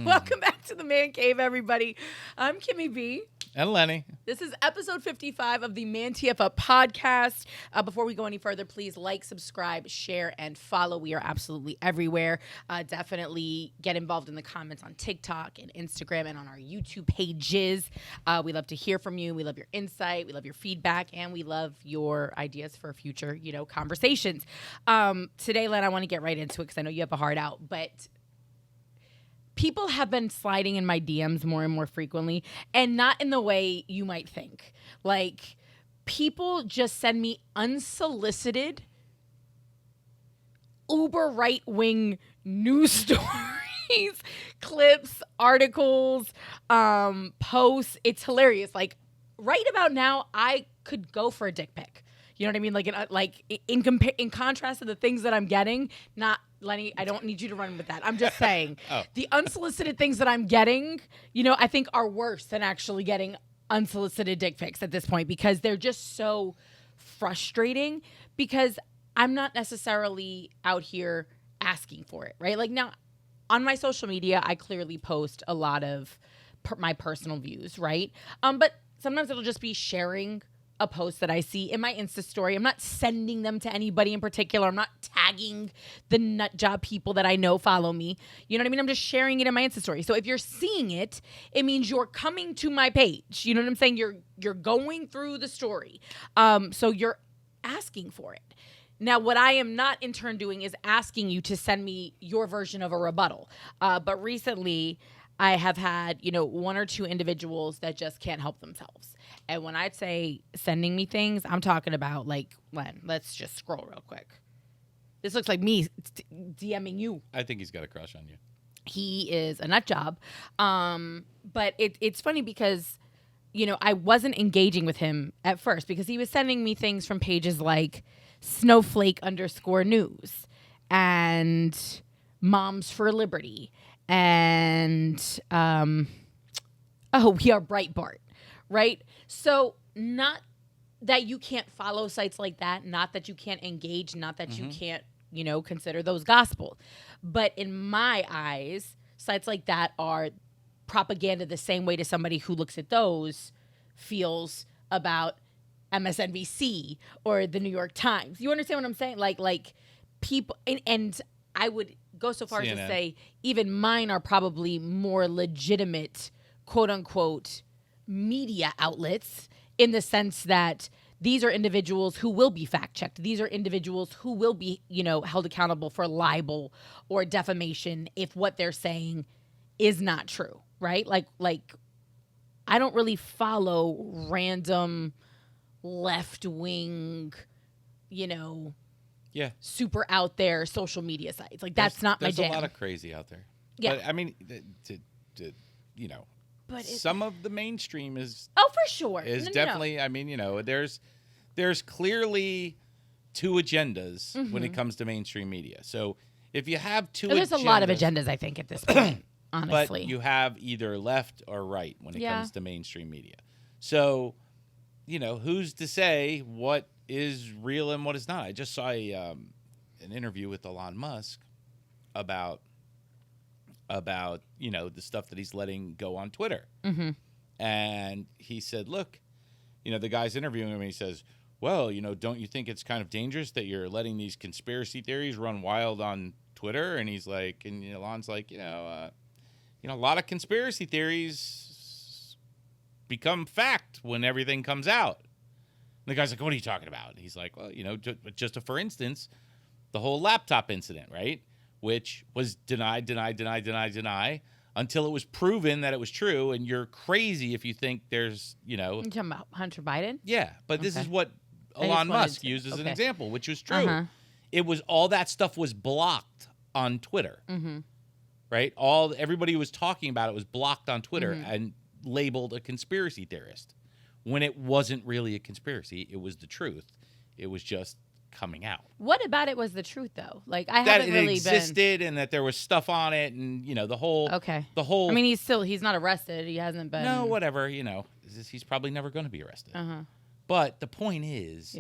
Welcome back to the Man Cave, everybody. I'm Kimmy B. And Lenny. This is episode 55 of the ManTFup podcast. Before we go any further, please like, subscribe, share, and follow. We are absolutely everywhere. Definitely get involved in the comments on TikTok and Instagram and on our YouTube pages. We love to hear from you. We love your insight. We love your feedback. And we love your ideas for future, conversations. Today, Len, I want to get right into it because I know you have a heart out. But people have been sliding in my DMs more and more frequently, and not in the way you might think. Like, people just send me unsolicited, uber right-wing news stories, clips, articles, posts. It's hilarious. Like, right about now, I could go for a dick pic. You know what I mean? In contrast to the things that I'm getting, not Lenny, I don't need you to run with that. I'm just saying the unsolicited things that I'm getting, I think are worse than actually getting unsolicited dick pics at this point because they're just so frustrating because I'm not necessarily out here asking for it, right? Like now on my social media, I clearly post a lot of my personal views, right? But sometimes it'll just be sharing a post that I see in my Insta story. I'm not sending them to anybody in particular. I'm not tagging the nut job people that I know follow me. You know what I mean? I'm just sharing it in my Insta story. So if you're seeing it, it means you're coming to my page. You know what I'm saying? You're going through the story. So you're asking for it. Now, what I am not in turn doing is asking you to send me your version of a rebuttal. But recently, I have had, one or two individuals that just can't help themselves. And when I say sending me things, I'm talking about like, Len, let's just scroll real quick. This looks like me DMing you. I think he's got a crush on you. He is a nut job. But it's funny because, I wasn't engaging with him at first because he was sending me things from pages like snowflake_news and Moms for Liberty and We Are Breitbart, right? So not that you can't follow sites like that, not that you can't engage, not that you can't, consider those gospel. But in my eyes, sites like that are propaganda the same way to somebody who looks at those feels about MSNBC or the New York Times. You understand what I'm saying? Like people, and I would go so far as to say even mine are probably more legitimate, quote unquote, media outlets in the sense that these are individuals who will be fact checked. These are individuals who will be, held accountable for libel or defamation if what they're saying is not true, right? Like I don't really follow random left-wing, super out there social media sites. Like that's not my jam. There's a lot of crazy out there. Yeah. But I mean, but some of the mainstream is for sure is definitely. I mean, there's clearly two agendas when it comes to mainstream media. So if you have there's a lot of agendas, I think, at this point. Honestly, but you have either left or right when it comes to mainstream media. So, who's to say what is real and what is not? I just saw an interview with Elon Musk about the stuff that he's letting go on Twitter. And he said, look, the guy's interviewing him and he says, well, don't you think it's kind of dangerous that you're letting these conspiracy theories run wild on Twitter? And he's like, and Elon's like, a lot of conspiracy theories become fact when everything comes out. And the guy's like, what are you talking about? And he's like, well, just for instance, the whole laptop incident, right? Which was denied until it was proven that it was true. And you're crazy if you think there's, You're talking about Hunter Biden? Yeah, but this is what Elon Musk used as an example, which was true. It was all that stuff was blocked on Twitter, right? Everybody who was talking about it was blocked on Twitter and labeled a conspiracy theorist when it wasn't really a conspiracy. It was the truth. It was just coming out. What about it was the truth, though? Like I that haven't it really existed and that there was stuff on it, and the whole. Okay. The whole. I mean, he's not arrested. He hasn't been. No, whatever. He's probably never going to be arrested. But the point is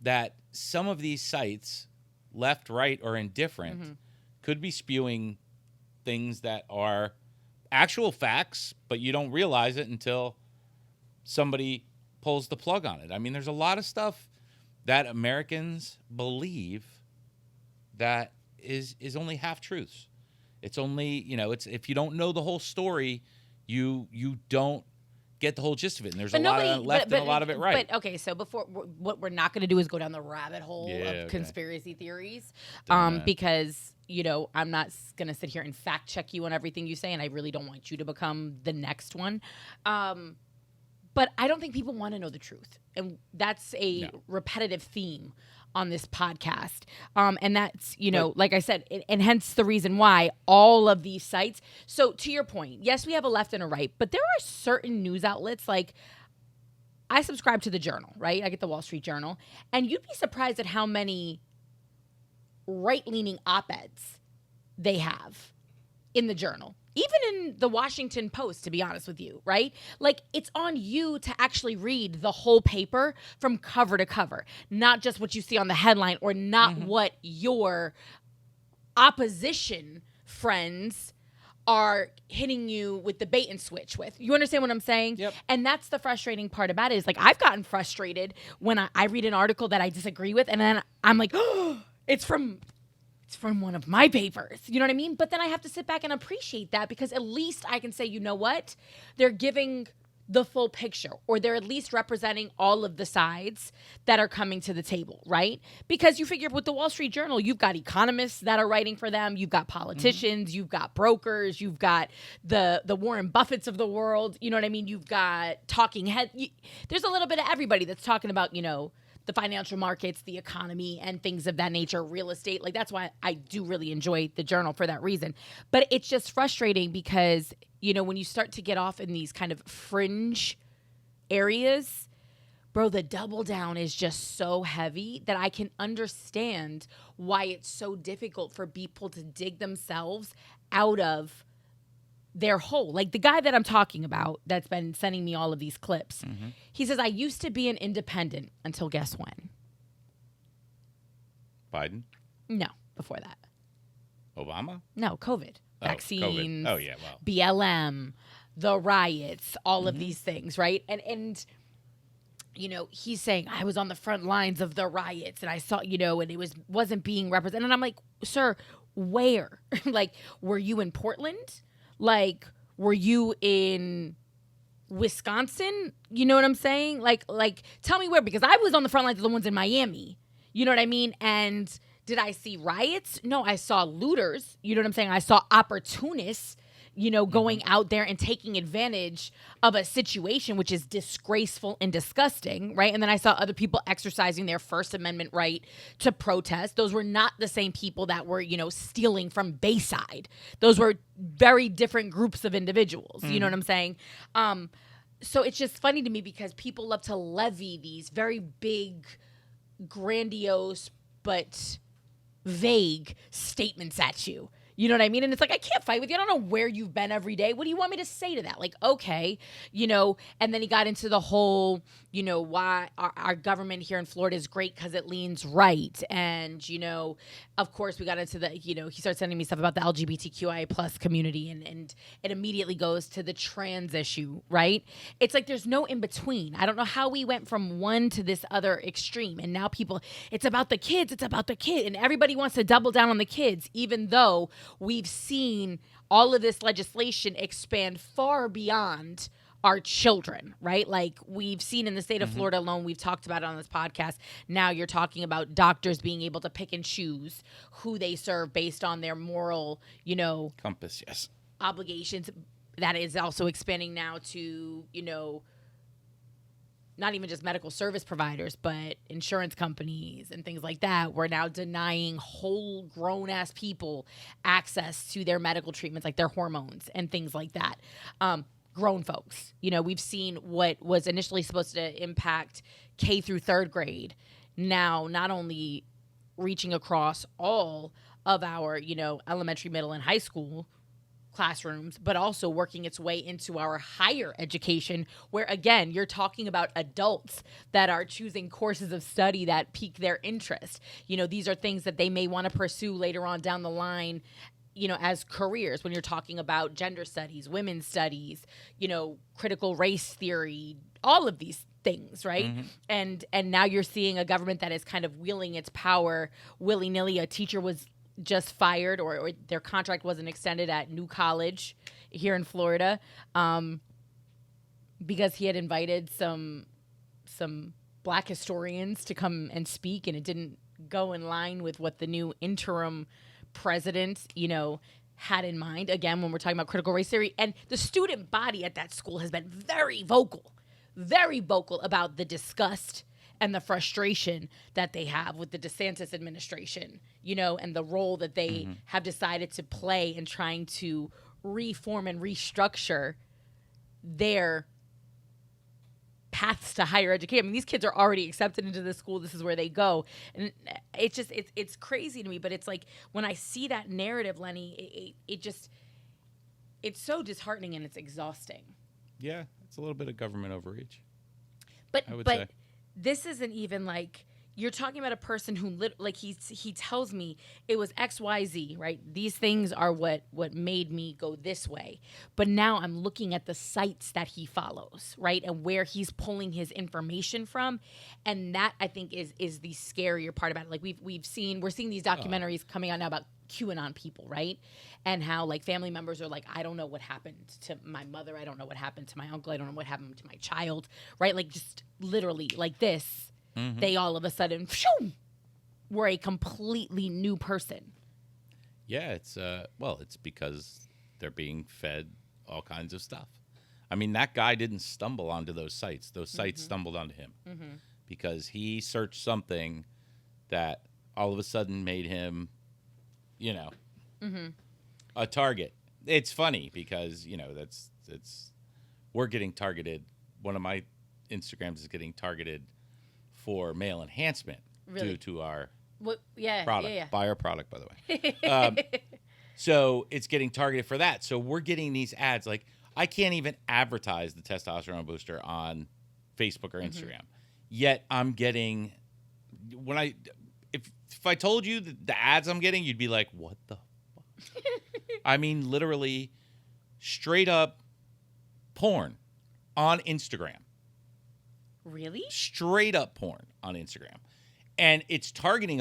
that some of these sites, left, right, or indifferent, could be spewing things that are actual facts, but you don't realize it until somebody pulls the plug on it. I mean, there's a lot of stuff that Americans believe that is only half truths. It's only, it's if you don't know the whole story, you don't get the whole gist of it. And there's a lot of left and a lot of it right. But okay, so what we're not going to do is go down the rabbit hole of conspiracy theories, because I'm not going to sit here and fact check you on everything you say, and I really don't want you to become the next one. But I don't think people want to know the truth, and that's a repetitive theme on this podcast. And that's, like I said, and hence the reason why all of these sites. So to your point, yes, we have a left and a right, but there are certain news outlets, like I subscribe to the Journal, right? I get the Wall Street Journal, and you'd be surprised at how many right-leaning op-eds they have in the Journal. Even in the Washington Post, to be honest with you, right? Like, it's on you to actually read the whole paper from cover to cover, not just what you see on the headline or not what your opposition friends are hitting you with the bait and switch with. You understand what I'm saying? Yep. And that's the frustrating part about it is, like, I've gotten frustrated when I read an article that I disagree with, and then I'm like, oh, it's from one of my papers. You know what I mean? But then I have to sit back and appreciate that, because at least I can say, you know what? They're giving the full picture, or they're at least representing all of the sides that are coming to the table, right? Because you figure with the Wall Street Journal, you've got economists that are writing for them, you've got politicians, you've got brokers, you've got the Warren Buffetts of the world, you know what I mean? You've got talking heads. There's a little bit of everybody that's talking about, the financial markets, the economy, and things of that nature, real estate. Like, that's why I do really enjoy the Journal for that reason. But it's just frustrating because, when you start to get off in these kind of fringe areas, bro, the double down is just so heavy that I can understand why it's so difficult for people to dig themselves out of their hole. Like the guy that I'm talking about that's been sending me all of these clips, he says, I used to be an independent until guess when? Biden? No, before that. Obama? No, COVID. Vaccines. COVID. Oh, yeah, well. BLM, the riots, all of these things, right? And he's saying, I was on the front lines of the riots and I saw, and it wasn't being represented. And I'm like, sir, where? Like, were you in Portland? Like, were you in Wisconsin? You know what I'm saying? Like, tell me where, because I was on the front lines of the ones in Miami. You know what I mean? And did I see riots? No, I saw looters. You know what I'm saying? I saw opportunists, going out there and taking advantage of a situation which is disgraceful and disgusting, right? And then I saw other people exercising their First Amendment right to protest. Those were not the same people that were, stealing from Bayside. Those were very different groups of individuals. You know what I'm saying? So it's just funny to me because people love to levy these very big, grandiose, but vague statements at you. You know what I mean? And it's like, I can't fight with you. I don't know where you've been every day. What do you want me to say to that? Like, okay, and then he got into the whole, why our government here in Florida is great because it leans right. And, of course, we got into the, he started sending me stuff about the LGBTQIA plus community, and it immediately goes to the trans issue, right? It's like there's no in between. I don't know how we went from one to this other extreme. And now people, it's about the kids, and everybody wants to double down on the kids, even though we've seen all of this legislation expand far beyond our children, right? Like we've seen in the state of Florida alone, we've talked about it on this podcast. Now you're talking about doctors being able to pick and choose who they serve based on their moral, compass, yes, obligations. That is also expanding now to, not even just medical service providers, but insurance companies and things like that. We're now denying whole grown-ass people access to their medical treatments, like their hormones and things like that. Grown folks. We've seen what was initially supposed to impact K through third grade now not only reaching across all of our, elementary, middle, and high school classrooms, but also working its way into our higher education, where again, you're talking about adults that are choosing courses of study that pique their interest. These are things that they may want to pursue later on down the line, as careers, when you're talking about gender studies, women's studies, critical race theory, all of these things, right? And now you're seeing a government that is kind of wielding its power willy-nilly. A teacher was just fired, or their contract wasn't extended at New College here in Florida, because he had invited some Black historians to come and speak, and it didn't go in line with what the new interim president, had in mind. Again, when we're talking about critical race theory, and the student body at that school has been very vocal about the disgust and the frustration that they have with the DeSantis administration, and the role that they have decided to play in trying to reform and restructure their paths to higher education. I mean, these kids are already accepted into the school. This is where they go. And it's just, it's crazy to me. But it's like, when I see that narrative, Lenny, it's so disheartening and it's exhausting. Yeah, it's a little bit of government overreach. But I would say. This isn't even like, you're talking about a person who he tells me it was XYZ, right? These things are what made me go this way. But now I'm looking at the sites that he follows, right? And where he's pulling his information from. And that, I think, is the scarier part about it. Like we're seeing these documentaries coming out now about QAnon people, right? And how like family members are like, I don't know what happened to my mother. I don't know what happened to my uncle. I don't know what happened to my child, right? Like just literally like this. They all of a sudden were a completely new person. Yeah, it's because they're being fed all kinds of stuff. I mean, that guy didn't stumble onto those sites. Those sites stumbled onto him because he searched something that all of a sudden made him, a target. It's funny because, we're getting targeted. One of my Instagrams is getting targeted for male enhancement due to our product. Yeah. Buy our product, by the way. So it's getting targeted for that. So we're getting these ads. Like, I can't even advertise the testosterone booster on Facebook or Instagram. Yet I'm getting, if I told you the ads I'm getting, you'd be like, what the fuck? I mean, literally straight up porn on Instagram. Really? Straight up porn on Instagram. And it's targeting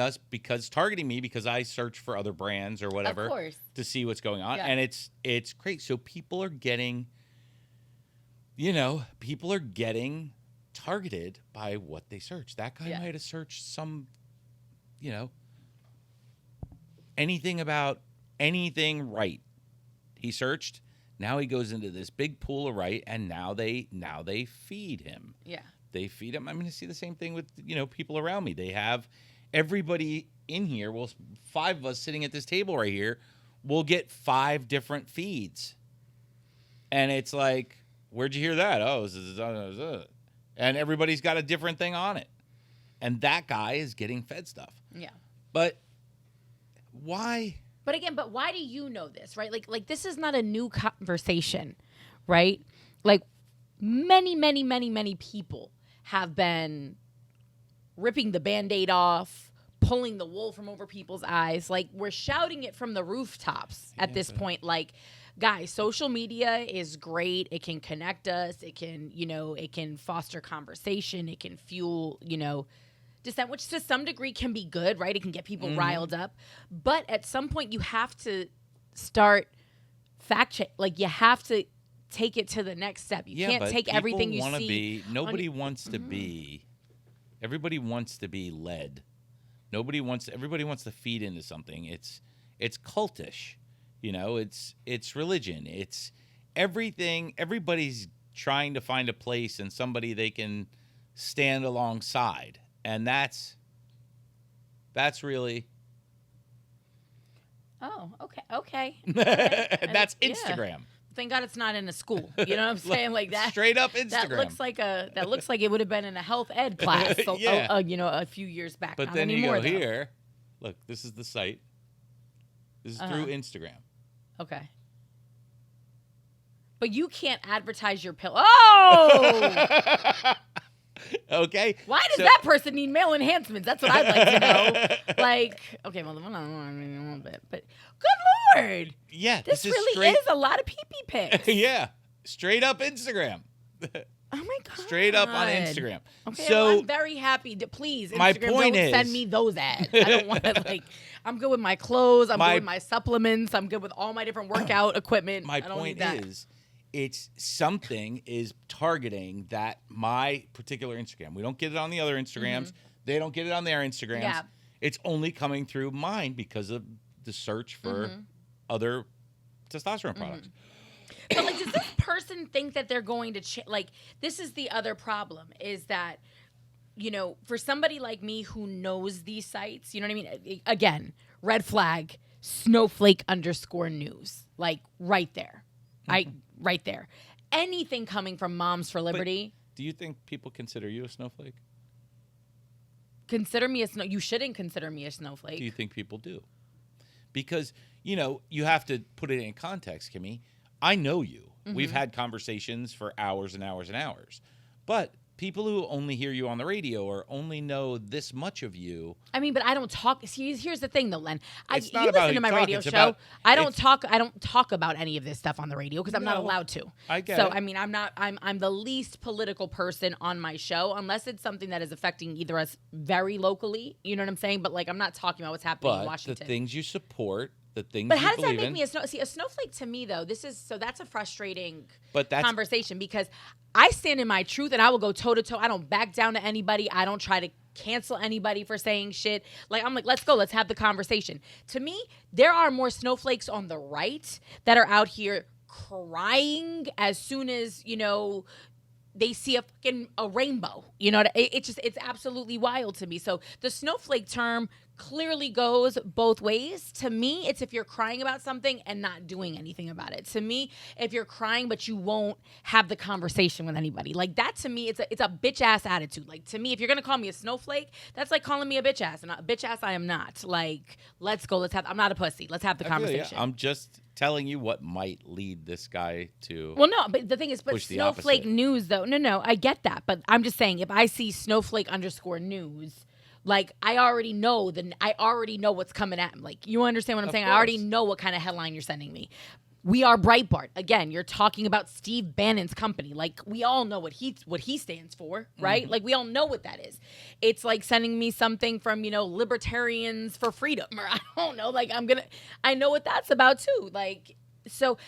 me because I search for other brands or whatever to see what's going on. Yeah. And it's crazy. So people are getting targeted by what they search. That guy might have searched some, anything about anything right. He searched. Now he goes into this big pool of right, and now they feed him. Yeah. They feed him. I'm going to see the same thing with, people around me. They have everybody in here. Well, 5 of us sitting at this table right here will get 5 different feeds. And it's like, where'd you hear that? Oh, and everybody's got a different thing on it. And that guy is getting fed stuff. Yeah. But why? But why do you know this, right? Like this is not a new conversation, right? Like many, many, many, many people have been ripping the Band-Aid off, pulling the wool from over people's eyes. Like, we're shouting it from the rooftops at this point. Like, guys, social media is great. It can connect us. It can, it can foster conversation. It can fuel, dissent, which to some degree can be good, right? It can get people riled up. But at some point, you have to start fact check. Like, you have to take it to the next step. You can't take everything you see. Nobody wants to be. Everybody wants to be led. Everybody wants to feed into something. It's cultish. It's religion. It's everything. Everybody's trying to find a place and somebody they can stand alongside. And that's really. Oh, okay. And that's Instagram. Yeah. Thank God it's not in a school. You know what I'm saying? Like that. Straight up Instagram. That looks like it would have been in a health ed class. A few years back. But not then anymore, you go here. Look, this is the site. This is through Instagram. Okay. But you can't advertise your pill. Oh! Okay? Why does that person need male enhancements? That's what I'd like to know. Like, okay, well, a little bit, but good Lord. Yeah, This is really straight, is a lot of pee-pee pics. yeah, straight up Instagram. Oh my God. Straight up on Instagram. Okay, so well, I'm very happy. Please, Instagram, my point don't is, send me those ads. I don't want to, I'm good with my clothes. I'm good with my supplements. I'm good with all my different workout equipment. My I don't point need that. is, it's something is targeting that my particular Instagram. We don't get it on the other Instagrams. They don't get it on their Instagrams. Yeah. It's only coming through mine because of the search for other testosterone products. But does this person think that they're going to this is the other problem is that, for somebody like me who knows these sites, you know what I mean? Again, red flag, snowflake_news, right there. Right there. Anything coming from Moms for Liberty. But do you think people consider you a snowflake? Consider me you shouldn't consider me a snowflake. Do you think people do? Because, you have to put it in context, Kimmy. I know you. We've had conversations for hours and hours and hours. But people who only hear you on the radio or only know this much of you. I mean, but I don't talk. See, here's the thing, though, Len. It's not you about listen to my talk, radio it's show. about- I don't talk about any of this stuff on the radio because I'm not No, allowed to. I get so, it. I mean, I'm the least political person on my show unless it's something that is affecting either us very locally. You know what I'm saying? But I'm not talking about what's happening in But Washington. the things you support, the things But you how does that believe make in. me a snowflake to me though? That's a frustrating But that's conversation because I stand in my truth and I will go toe to toe. I don't back down to anybody. I don't try to cancel anybody for saying shit. I'm like, let's go. Let's have the conversation. To me, there are more snowflakes on the right that are out here crying as soon as, they see a rainbow. It's absolutely wild to me. So the snowflake term clearly goes both ways. To me, it's if you're crying about something and not doing anything about it. To me, if you're crying but you won't have the conversation with anybody, that to me, it's a bitch ass attitude. To me, if you're gonna call me a snowflake, that's like calling me a bitch ass, and a bitch ass I am not. Let's go. I'm not a pussy. Let's have the conversation. I'm just telling you what might lead this guy to. Well, no, but the thing is, snowflake news though. No, I get that, but I'm just saying if I see snowflake_news. I already know what's coming at him. You understand what I'm saying? Course. I already know what kind of headline you're sending me. We are Breitbart. Again, you're talking about Steve Bannon's company. We all know what he stands for, right? We all know what that is. It's like sending me something from, Libertarians for Freedom, or I don't know. I know what that's about too. So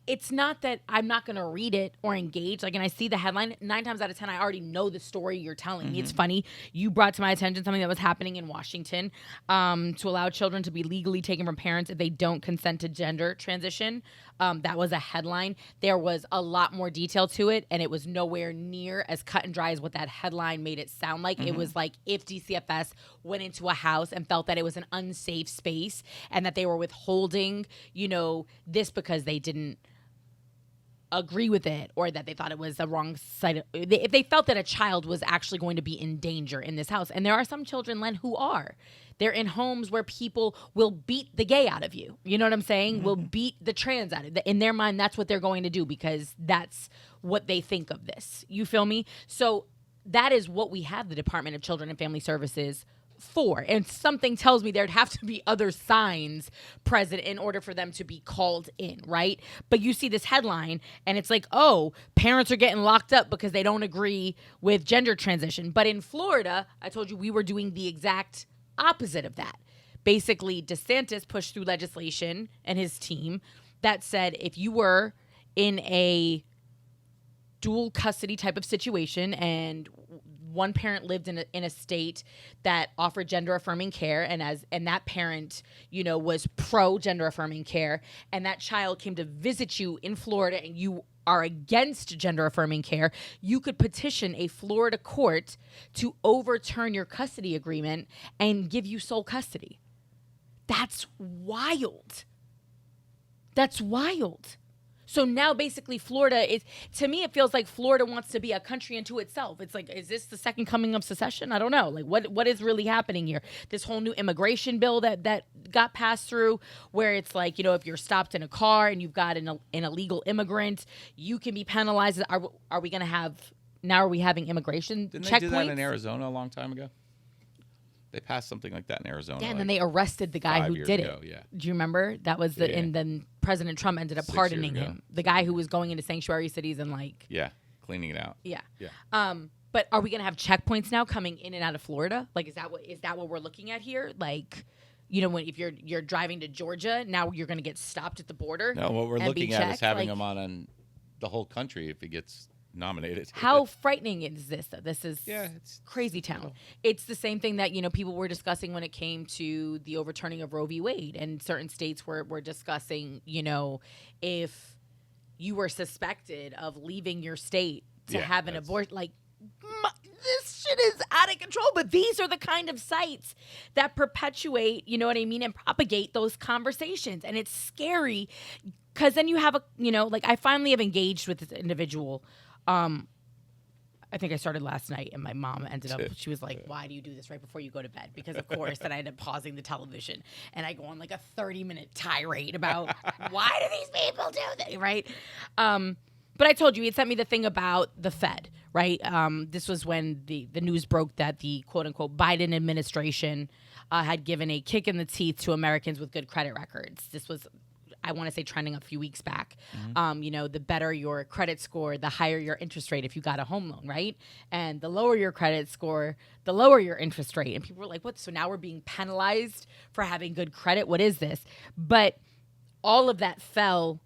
it's not that I'm not going to read it or engage. And I see the headline 9 times out of 10, I already know the story you're telling me. It's funny. You brought to my attention something that was happening in Washington to allow children to be legally taken from parents if they don't consent to gender transition. That was a headline. There was a lot more detail to it, and it was nowhere near as cut and dry as what that headline made it sound like. It was like if DCFS went into a house and felt that it was an unsafe space and that they were withholding, this because they didn't agree with it or that they thought it was the wrong side. If they felt that a child was actually going to be in danger in this house. And there are some children, Len, who are. They're in homes where people will beat the gay out of you. You know what I'm saying? Will beat the trans out of you. In their mind, that's what they're going to do because that's what they think of this. You feel me? So that is what we have the Department of Children and Family Services for. And something tells me there'd have to be other signs present in order for them to be called in, right? But you see this headline and it's like, oh, parents are getting locked up because they don't agree with gender transition. But in Florida, I told you we were doing the exact opposite of that. Basically, DeSantis pushed through legislation and his team that said if you were in a dual custody type of situation and one parent lived in a state that offered gender affirming care and that parent, was pro gender affirming care and that child came to visit you in Florida and you are against gender affirming care, you could petition a Florida court to overturn your custody agreement and give you sole custody. That's wild. That's wild. So now basically Florida is, to me, it feels like Florida wants to be a country unto itself. It's like, is this the second coming of secession? I don't know. What is really happening here? This whole new immigration bill that got passed through where it's like, if you're stopped in a car and you've got an illegal immigrant, you can be penalized. Are we going to have now are we having immigration Didn't checkpoints? they do that in Arizona a long time ago? They passed something like that in Arizona. Yeah, and then they arrested the guy 5 who years did ago, it. yeah. Do you remember? That was the, and then President Trump ended up 6 years pardoning ago. him. The guy who was going into sanctuary cities and Yeah, cleaning it out. Yeah. Yeah. But are we gonna have checkpoints now coming in and out of Florida? Like, is that what we're looking at here? Like, if you're driving to Georgia, now you're gonna get stopped at the border. No, what we're and looking be at is checked? having Like, him on the whole country if he gets nominated. How frightening is this, though? This is it's crazy town. It's the same thing that, people were discussing when it came to the overturning of Roe v. Wade, and certain states were discussing, if you were suspected of leaving your state to have an abortion, like, this shit is out of control. But these are the kind of sites that perpetuate, you know what I mean, and propagate those conversations. And it's scary because then you have I finally have engaged with this individual. I think I started last night, and my mom ended up, she was like, why do you do this right before you go to bed? Because, of course, then I ended up pausing the television, and I go on like a 30-minute tirade about why do these people do that, right? But I told you, he had sent me the thing about the Fed, right? This was when the news broke that the quote-unquote Biden administration had given a kick in the teeth to Americans with good credit records. This was, I want to say, trending a few weeks back. Mm-hmm. The better your credit score, the higher your interest rate if you got a home loan, right? And the lower your credit score, the lower your interest rate. And people were like, what? So now we're being penalized for having good credit? What is this? But all of that fell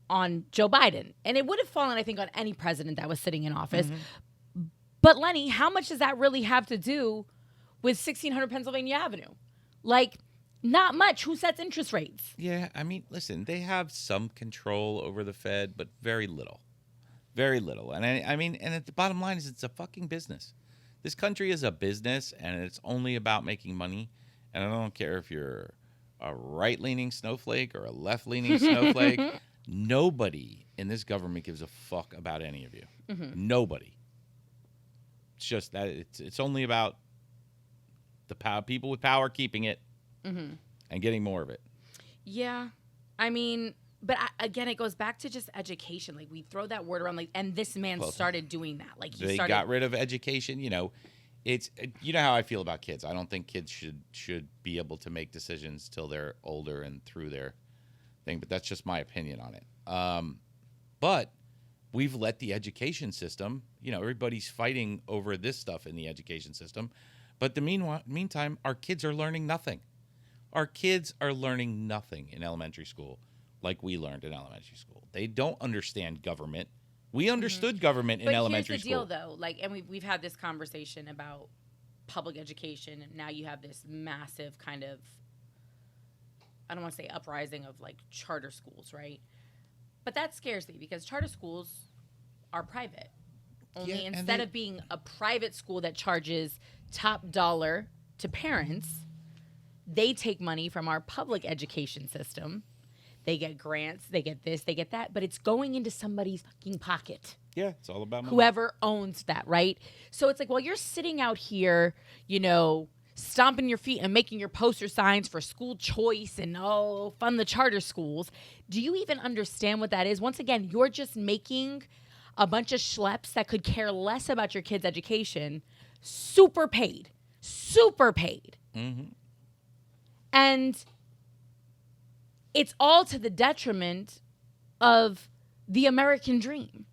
on Joe Biden. And it would have fallen, I think, on any president that was sitting in office. Mm-hmm. But Lenny, how much does that really have to do with 1600 Pennsylvania Avenue? Like, not much. Who sets interest rates? Yeah, I mean, listen, they have some control over the Fed, but very little. Very little. And I mean, and at the bottom line is it's a fucking business. This country is a business, and it's only about making money. And I don't care if you're a right-leaning snowflake or a left-leaning snowflake. Nobody in this government gives a fuck about any of you. Mm-hmm. Nobody. It's just that it's only about the people with power keeping it. Mm-hmm. And getting more of it. Yeah. I mean, but again, it goes back to just education. Like, we throw that word around, like, and this man started doing that. Like, they got rid of education. It's how I feel about kids. I don't think kids should be able to make decisions till they're older and through their thing. But that's just my opinion on it. But we've let the education system. Everybody's fighting over this stuff in the education system. But the meantime, our kids are learning nothing. Our kids are learning nothing in elementary school like we learned in elementary school. They don't understand government. We understood government in elementary school. But here's the deal, though. Like, and we've had this conversation about public education, and now you have this massive kind of, I don't want to say uprising of, like, charter schools, right? But that scares me because charter schools are private. Only instead of being a private school that charges top dollar to parents, they take money from our public education system. They get grants, they get this, they get that, but it's going into somebody's fucking pocket. Yeah, it's all about money. Whoever owns that, right? So it's like, well, you're sitting out here, stomping your feet and making your poster signs for school choice and, fund the charter schools. Do you even understand what that is? Once again, you're just making a bunch of schleps that could care less about your kids' education super paid. Mm-hmm. And it's all to the detriment of the American dream.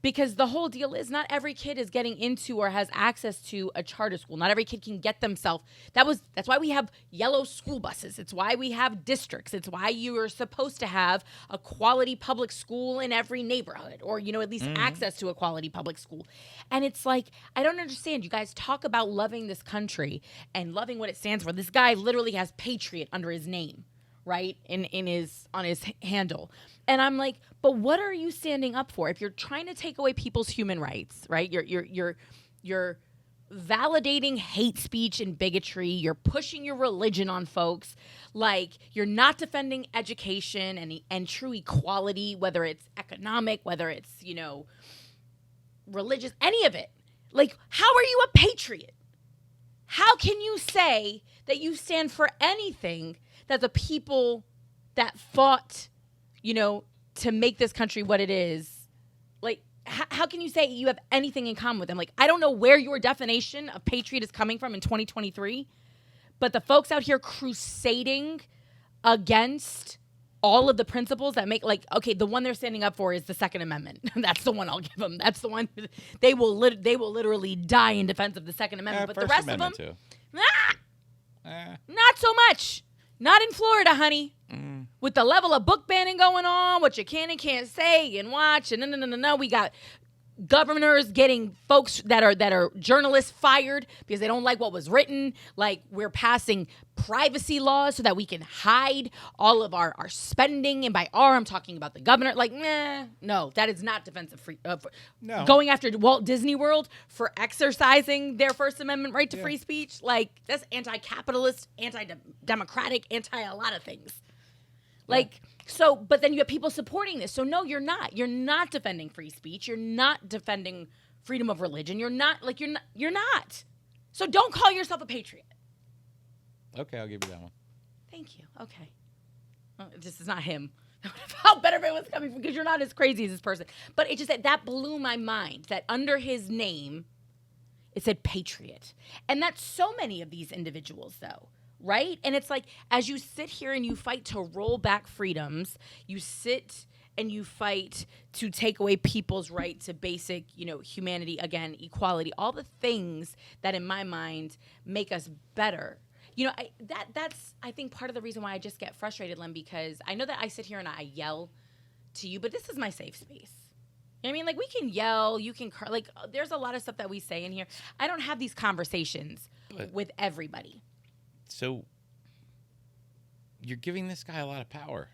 Because the whole deal is not every kid is getting into or has access to a charter school. Not every kid can get themselves. That's why we have yellow school buses. It's why we have districts. It's why you are supposed to have a quality public school in every neighborhood, or at least access to a quality public school. And it's like, I don't understand. You guys talk about loving this country and loving what it stands for. This guy literally has Patriot under his name, right? On his handle. And I'm like, but what are you standing up for? If you're trying to take away people's human rights, right? You're validating hate speech and bigotry. You're pushing your religion on folks. Like, you're not defending education and true equality, whether it's economic, whether it's, religious, any of it. Like, how are you a patriot? How can you say that you stand for anything that the people that fought, to make this country what it is, like, how can you say you have anything in common with them? Like, I don't know where your definition of patriot is coming from in 2023, but the folks out here crusading against all of the principles that make, like, okay, the one they're standing up for is the Second Amendment. That's the one I'll give them. That's the one they will literally die in defense of the Second Amendment. But First the rest Amendment of them, too. not so much. Not in Florida, honey. With the level of book banning going on, what you can and can't say and watch, and no. We got governors getting folks that are journalists fired because they don't like what was written. Like, we're passing privacy laws so that we can hide all of our spending. And by our, I'm talking about the governor. Like, no, that is not defensive free. No. Going after Walt Disney World for exercising their First Amendment right to free speech. Like, that's anti-capitalist, anti-democratic, anti a lot of things. Like, so, but then you have people supporting this. So no, you're not. You're not defending free speech. You're not defending freedom of religion. You're not. So don't call yourself a patriot. Okay, I'll give you that one. Thank you. Okay. Well, this is not him. I would have felt better if it was coming from, because you're not as crazy as this person. But it just, that blew my mind that under his name, it said patriot. And that's so many of these individuals, though. Right? And it's like, as you sit here and you fight to roll back freedoms, you sit and you fight to take away people's right to basic, humanity, again, equality, all the things that in my mind make us better. That's I think part of the reason why I just get frustrated, Len, because I know that I sit here and I yell to you, but this is my safe space. You know what I mean? Like, we can yell, you can, like, there's a lot of stuff that we say in here. I don't have these conversations with everybody. So you're giving this guy a lot of power.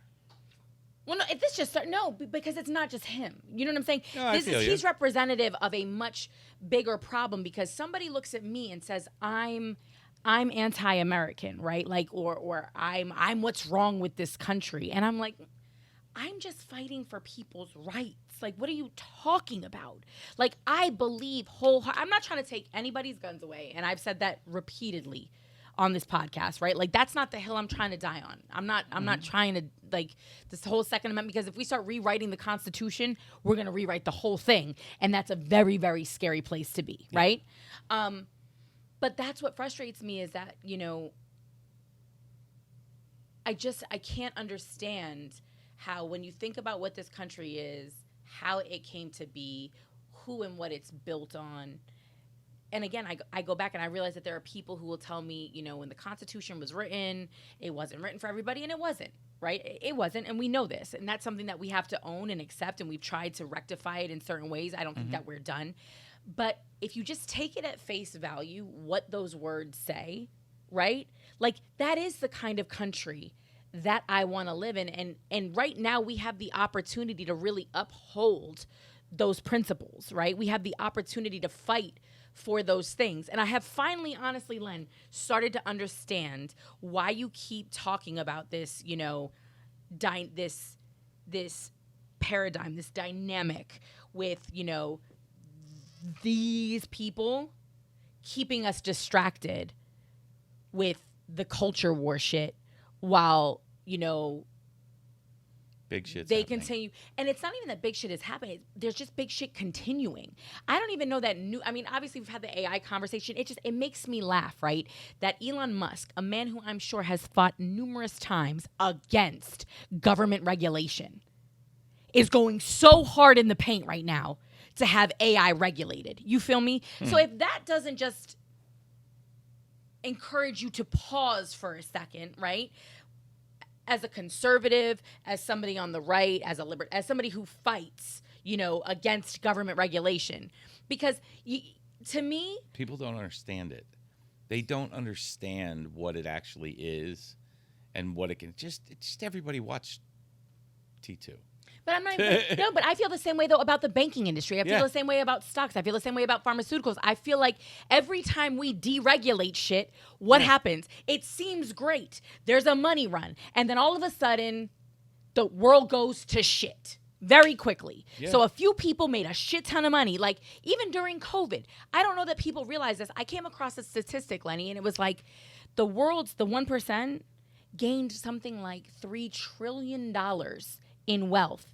Well, no, if this just because it's not just him. You know what I'm saying? No, he's representative of a much bigger problem, because somebody looks at me and says, I'm anti-American, right? Like, or I'm what's wrong with this country. And I'm like, I'm just fighting for people's rights. Like, what are you talking about? Like, I believe I'm not trying to take anybody's guns away. And I've said that repeatedly on this podcast, right? Like, that's not the hill I'm trying to die on. I'm not trying to, like, this whole Second Amendment, because if we start rewriting the Constitution, we're going to rewrite the whole thing. And that's a very, very scary place to be, right? But that's what frustrates me, is that, I can't understand how, when you think about what this country is, how it came to be, who and what it's built on. And again, I go back and I realize that there are people who will tell me, when the Constitution was written, it wasn't written for everybody, and it wasn't, right? It wasn't, and we know this. And that's something that we have to own and accept, and we've tried to rectify it in certain ways. I don't think that we're done. But if you just take it at face value, what those words say, right? Like, that is the kind of country that I want to live in. And right now we have the opportunity to really uphold those principles, right? We have the opportunity to fight for those things. And I have finally, honestly, Len, started to understand why you keep talking about this, this paradigm, this dynamic with, these people keeping us distracted with the culture war shit while, big shit's they happening. continue. And it's not even that big shit is happening. There's just big shit continuing. I don't even know that obviously we've had the AI conversation. It makes me laugh, right? That Elon Musk, a man who I'm sure has fought numerous times against government regulation, is going so hard in the paint right now to have AI regulated. You feel me? So if that doesn't just encourage you to pause for a second, right? As a conservative, as somebody on the right, as somebody who fights, against government regulation. Because to me, people don't understand it. They don't understand what it actually is and what it can. Just everybody watch T2. But I'm not even, no, but I feel the same way, though, about the banking industry. I feel the same way about stocks. I feel the same way about pharmaceuticals. I feel like every time we deregulate shit, what happens? It seems great. There's a money run. And then all of a sudden, the world goes to shit very quickly. Yeah. So a few people made a shit ton of money. Like, even during COVID, I don't know that people realize this. I came across a statistic, Lenny, and it was like the 1% gained something like $3 trillion in wealth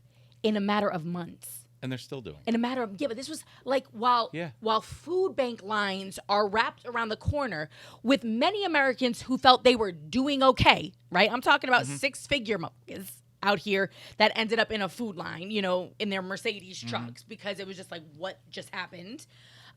in a matter of months. And they're still doing it. In a matter of, but this was like while food bank lines are wrapped around the corner with many Americans who felt they were doing okay, right? I'm talking about 6-figure mothers out here that ended up in a food line, you know, in their Mercedes trucks because it was just like, what just happened?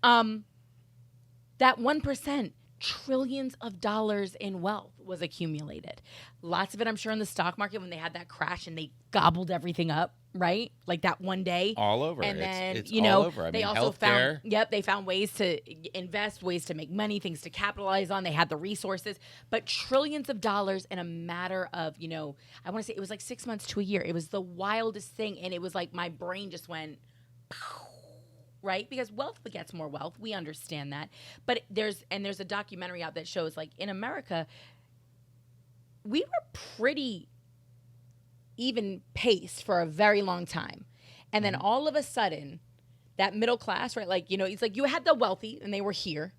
That 1%, trillions of dollars in wealth was accumulated. Lots of it, I'm sure, in the stock market when they had that crash and they gobbled everything up, right? Like that one day. All over. And then, it's you know, all over. I they mean, also healthcare. they found ways to invest, ways to make money, things to capitalize on. They had the resources, but trillions of dollars in a matter of, you know, I want to say it was like 6 months to a year. It was the wildest thing. And it was like my brain just went, pow. Right? Because wealth begets more wealth. We understand that. But there's a documentary out that shows, like, in America, we were pretty even pace for a very long time. And then all of a sudden, that middle class, right? Like, you know, it's like you had the wealthy and they were here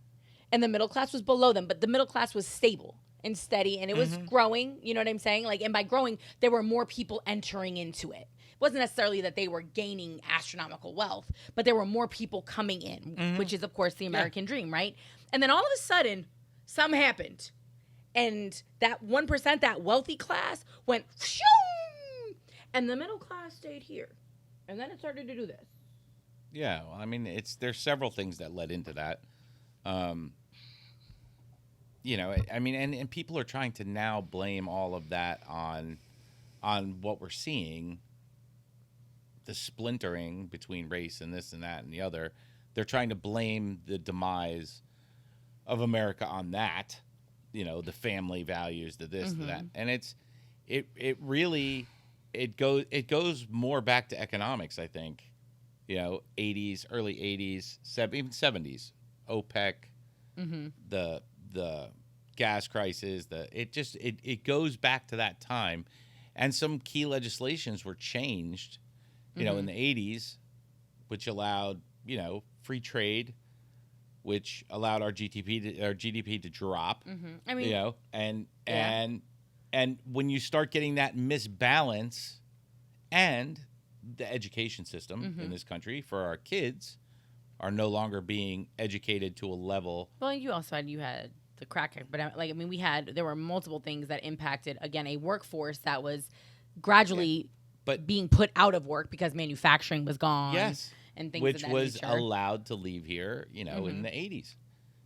and the middle class was below them, but the middle class was stable and steady and it was growing, you know what I'm saying? Like, and by growing, there were more people entering into it. It wasn't necessarily that they were gaining astronomical wealth, but there were more people coming in, which is, of course, the American dream, right? And then all of a sudden, something happened. And that 1%, that wealthy class, went shoo, and the middle class stayed here. And then it started to do this. Yeah, well, I mean, there's several things that led into that. You know, I mean, and people are trying to now blame all of that on what we're seeing. The splintering between race and this and that and the other, they're trying to blame the demise of America on that, you know, the family values, the this, the that, and it really goes more back to economics, I think, you know, 80s, early 80s, even 70s, OPEC, the gas crisis, it goes back to that time, and some key legislations were changed. You know, in the 80s, which allowed, you know, free trade, which allowed our GDP to drop. I mean, you know, and when you start getting that misbalance, and the education system in this country for our kids are no longer being educated to a level. Well, you also had the crack, but there were multiple things that impacted, again, a workforce that was gradually. But being put out of work because manufacturing was gone. Yes. And things which of that was nature. allowed to leave here, you know, in the 80s.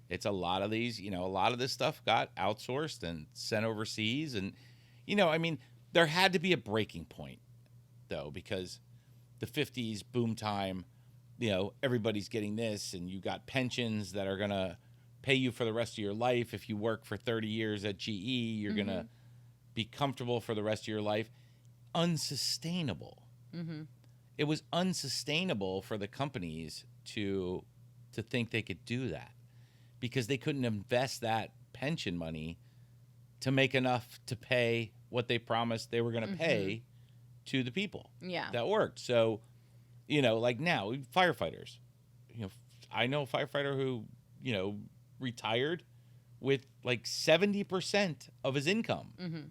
It's a lot of these, you know, a lot of this stuff got outsourced and sent overseas. And, you know, I mean, there had to be a breaking point, though, because the 50s boom time, you know, everybody's getting this, and you got pensions that are going to pay you for the rest of your life. If you work for 30 years at GE, you're going to be comfortable for the rest of your life. Unsustainable. It was unsustainable for the companies to think they could do that because they couldn't invest that pension money to make enough to pay what they promised they were going to pay to the people that worked. So, you know, like now, firefighters. You know, I know a firefighter who, you know, retired with like 70% of his income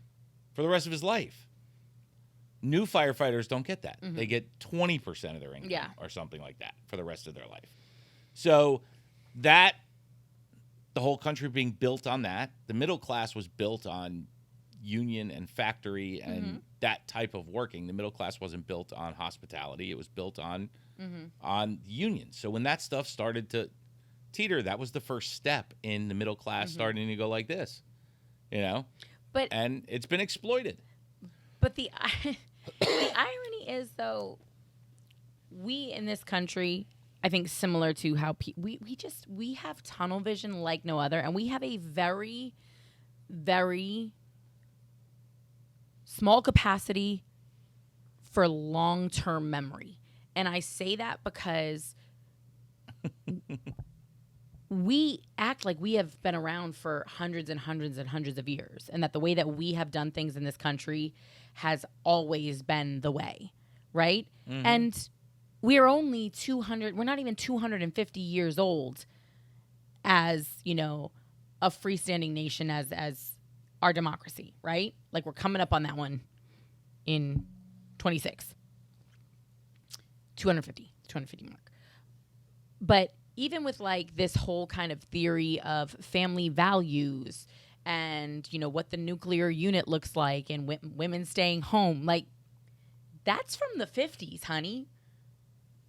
for the rest of his life. New firefighters don't get that. They get 20% of their income or something like that for the rest of their life. So that, the whole country being built on that, the middle class was built on union and factory and that type of working. The middle class wasn't built on hospitality. It was built on unions. So when that stuff started to teeter, that was the first step in the middle class starting to go like this, you know? And it's been exploited. But the irony is, though, we in this country, I think similar to how we have tunnel vision like no other, and we have a very, very small capacity for long-term memory. And I say that because we act like we have been around for hundreds and hundreds and hundreds of years, and that the way that we have done things in this country has always been the way, right? And we're only we're not even 250 years old as, you know, a freestanding nation as our democracy, right? Like, we're coming up on that one in 26. 250. 250 mark. But even with like this whole kind of theory of family values and, you know, what the nuclear unit looks like and women staying home, like that's from the 50s, honey.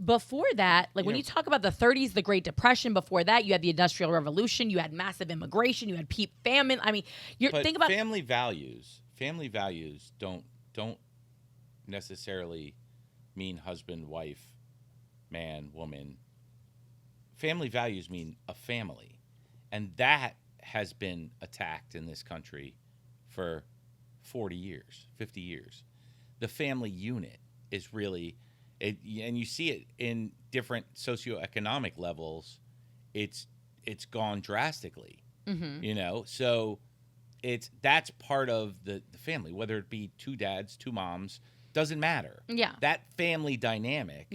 Before that, like when you talk about the 30s, the Great Depression, before that, you had the Industrial Revolution, you had massive immigration, you had famine. I mean, think about family values. Family values don't necessarily mean husband, wife, man, woman. Family values mean a family, and that has been attacked in this country for 40 years, 50 years. The family unit is really. And you see it in different socioeconomic levels. It's gone drastically, you know. So that's part of the family, whether it be two dads, two moms, doesn't matter. Yeah, that family dynamic,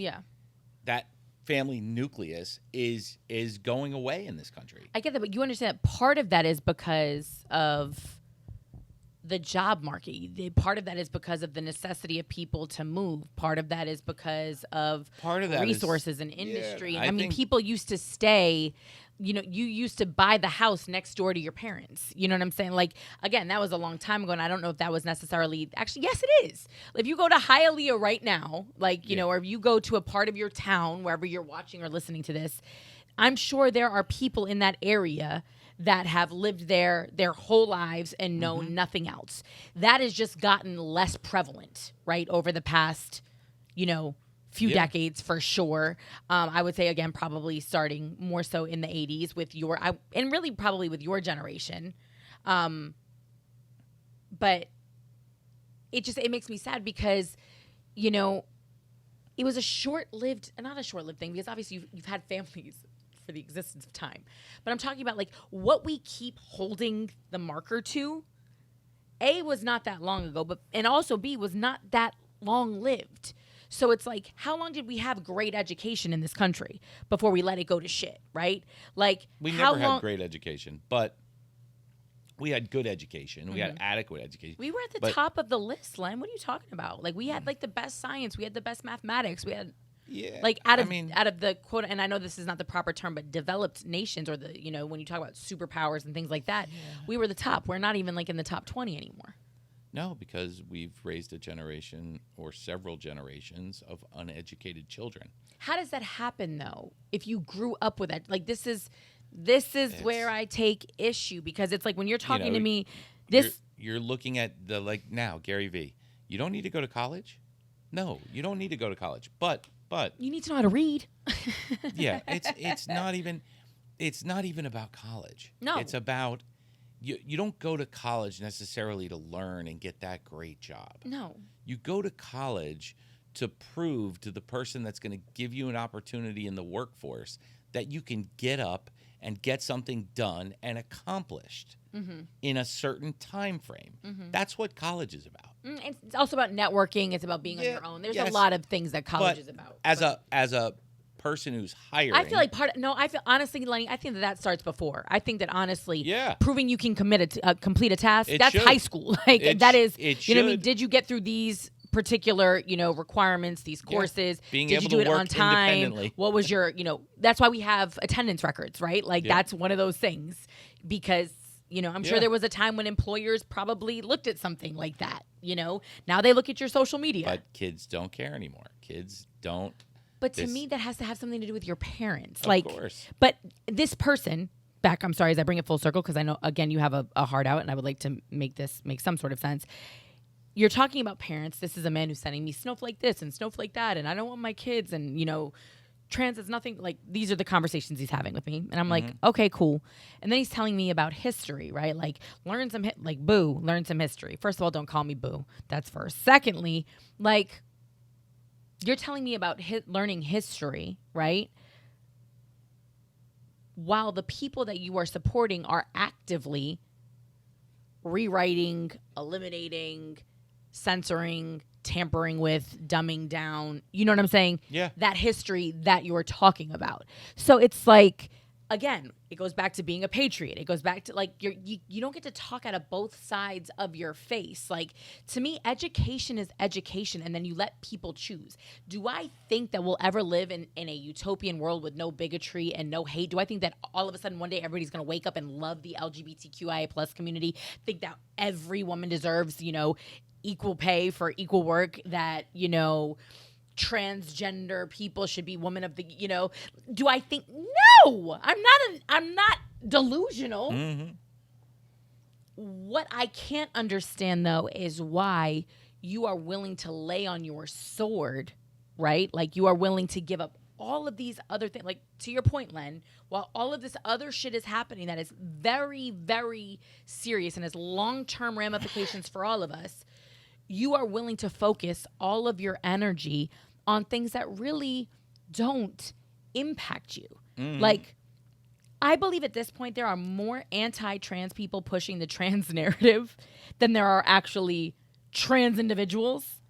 that family nucleus is going away in this country. I get that, but you understand that part of that is because of the job market. Part of that is because of the necessity of people to move. Part of that is because of resources and industry. Yeah, I mean, people used to stay, you know, you used to buy the house next door to your parents. You know what I'm saying? Like, again, that was a long time ago, and I don't know if that was necessarily, actually, yes, it is. If you go to Hialeah right now, like, you know, or if you go to a part of your town, wherever you're watching or listening to this, I'm sure there are people in that area that have lived there their whole lives and know nothing else. That has just gotten less prevalent, right, over the past, you know, few decades for sure. I would say, again, probably starting more so in the 80s with and really probably with your generation. But it makes me sad because, you know, it was not a short-lived thing, because obviously you've had families for the existence of time. But I'm talking about like what we keep holding the marker to, A, was not that long ago, and also B, was not that long lived. So it's like, how long did we have great education in this country before we let it go to shit, right? Like, we never had great education, but we had good education. We had adequate education. We were at the top of the list, Len. What are you talking about? Like, we had like the best science. We had the best mathematics. We had like out of the quote, and I know this is not the proper term, but developed nations, or the, you know, when you talk about superpowers and things like that, we were the top. We're not even like in the top 20 anymore. No, because we've raised a generation or several generations of uneducated children. How does that happen though? If you grew up with that, like this is where I take issue, because it's like when you're talking to me, you're looking at the, like, now Gary V. You don't need to go to college. No, you don't need to go to college, but you need to know how to read. Yeah, it's not even about college. No, it's about you don't go to college necessarily to learn and get that great job. No, you go to college to prove to the person that's going to give you an opportunity in the workforce that you can get up and get something done and accomplished in a certain time frame. That's what college is about. It's also about networking. It's about being on your own. There's a lot of things that college is about. As a person who's hiring, I feel like honestly, Lenny, I think that starts before. I think that honestly, proving you can complete a task, that's high school. Like that is, you know what I mean? Did you get through these particular, you know, requirements, these courses? Being Did able you do to it work on time? independently. What was your, you know, that's why we have attendance records, right? Like that's one of those things, because, you know, I'm sure there was a time when employers probably looked at something like that, you know. Now they look at your social media. But kids don't care anymore. Kids don't. But to me, that has to have something to do with your parents. Of course. But this person, I'm sorry, as I bring it full circle, because I know, again, you have a heart out, and I would like to make this make some sort of sense. You're talking about parents. This is a man who's sending me snowflake this and snowflake that, and I don't want my kids, and, you know, trans is nothing. Like, these are the conversations he's having with me. And I'm like, okay, cool. And then he's telling me about history, right? Like, learn some history. First of all, don't call me boo. That's first. Secondly, like, you're telling me about learning history, right? While the people that you are supporting are actively rewriting, eliminating, censoring, tampering with, dumbing down, you know what I'm saying? Yeah. That history that you're talking about. So it's like, again, it goes back to being a patriot. It goes back to like you don't get to talk out of both sides of your face. Like, to me, education is education, and then you let people choose. Do I think that we'll ever live in a utopian world with no bigotry and no hate? Do I think that all of a sudden one day everybody's going to wake up and love the LGBTQIA plus community, think that every woman deserves, equal pay for equal work, that, transgender people should be women of the, do I think? No, I'm not delusional. Mm-hmm. What I can't understand, though, is why you are willing to lay on your sword, right? Like, you are willing to give up all of these other things. Like, to your point, Len, while all of this other shit is happening that is very, very serious and has long-term ramifications for all of us, you are willing to focus all of your energy on things that really don't impact you. Mm-hmm. Like, I believe at this point there are more anti-trans people pushing the trans narrative than there are actually trans individuals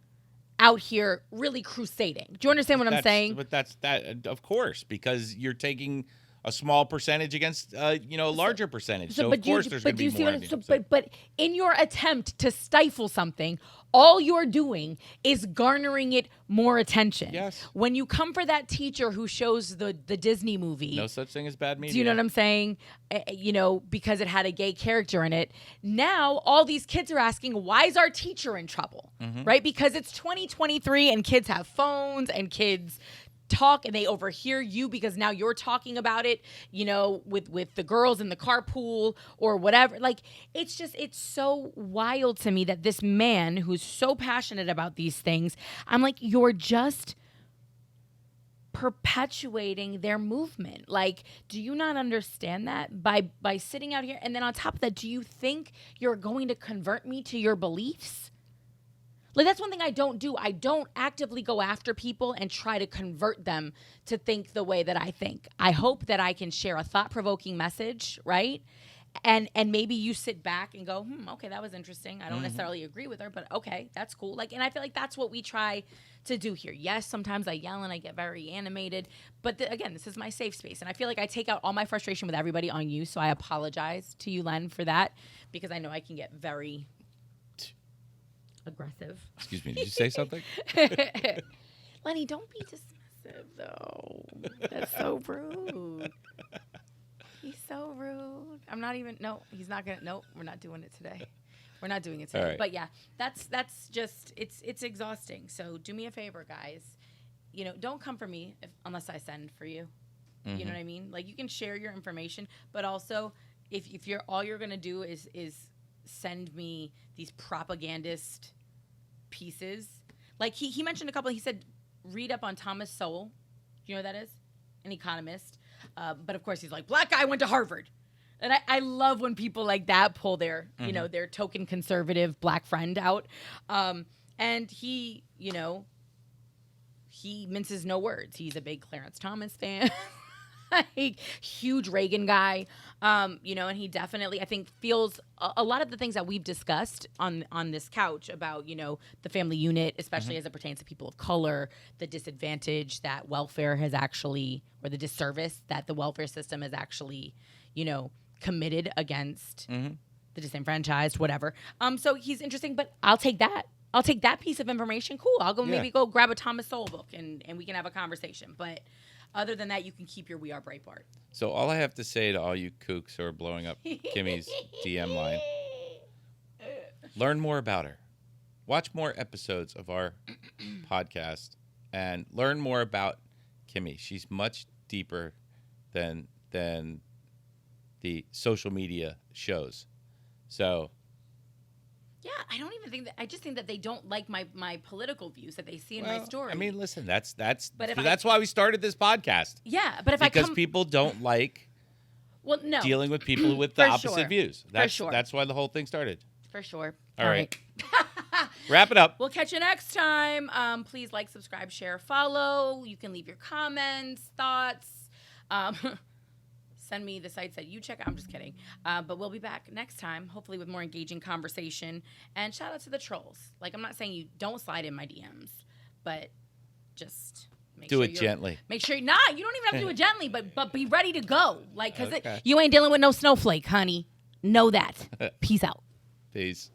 out here really crusading. Do you understand what I'm saying? But that's that, of course, because you're taking a small percentage against, a larger percentage. So of course there's going to be more. But in your attempt to stifle something, all you're doing is garnering it more attention. Yes. When you come for that teacher who shows the Disney movie. No such thing as bad media. Do you know what I'm saying? Because it had a gay character in it. Now all these kids are asking, why is our teacher in trouble? Mm-hmm. Right? Because it's 2023 and kids have phones and kids talk and they overhear you because now you're talking about it, with the girls in the carpool or whatever. Like, it's so wild to me that this man who's so passionate about these things, I'm like, you're just perpetuating their movement. Like, do you not understand that by sitting out here? And then on top of that, do you think you're going to convert me to your beliefs? Like, that's one thing I don't do. I don't actively go after people and try to convert them to think the way that I think. I hope that I can share a thought-provoking message, right? And maybe you sit back and go, okay, that was interesting. I don't necessarily agree with her, but okay, that's cool. Like, and I feel like that's what we try to do here. Yes, sometimes I yell and I get very animated, but again, this is my safe space. And I feel like I take out all my frustration with everybody on you, so I apologize to you, Len, for that, because I know I can get very aggressive. Excuse me, did you say something? Lenny, don't be dismissive, though. That's so rude. He's so rude. I'm not even, no, he's not going to, no, we're not doing it today. We're not doing it today. Right. But yeah, that's just, it's exhausting. So do me a favor, guys. Don't come for me unless I send for you. Mm-hmm. You know what I mean? Like, you can share your information, but also if you're, all you're going to do is send me these propagandist pieces. Like, he mentioned a couple. He said, read up on Thomas Sowell. Do you know who that is? An economist. But of course, he's like, black guy went to Harvard. And I love when people like that pull their, their token conservative black friend out. And he minces no words. He's a big Clarence Thomas fan. Huge Reagan guy, and he definitely, I think, feels a lot of the things that we've discussed on this couch about, the family unit, especially as it pertains to people of color, the disadvantage that welfare has actually, or the disservice that the welfare system has actually, committed against the disenfranchised, whatever. So he's interesting, but I'll take that. I'll take that piece of information. Cool. I'll maybe go grab a Thomas Sowell book and we can have a conversation. But other than that, you can keep your We Are Breitbart. So all I have to say to all you kooks who are blowing up Kimmy's DM line, learn more about her. Watch more episodes of our podcast and learn more about Kimmy. She's much deeper than the social media shows. So yeah, I don't even think that. I just think that they don't like my political views that they see in my story. I mean, listen, that's why we started this podcast. Yeah, but because people don't like dealing with people with the opposite views. That's why the whole thing started. For sure. All right. Wrap it up. We'll catch you next time. Please like, subscribe, share, follow. You can leave your comments, thoughts. Send me the sites that you check out. I'm just kidding. But we'll be back next time, hopefully with more engaging conversation. And shout out to the trolls. Like, I'm not saying you don't slide in my DMs, but just Do it gently. Make sure, you don't even have to do it gently, but be ready to go. Like, because Okay. you ain't dealing with no snowflake, honey. Know that. Peace out. Peace.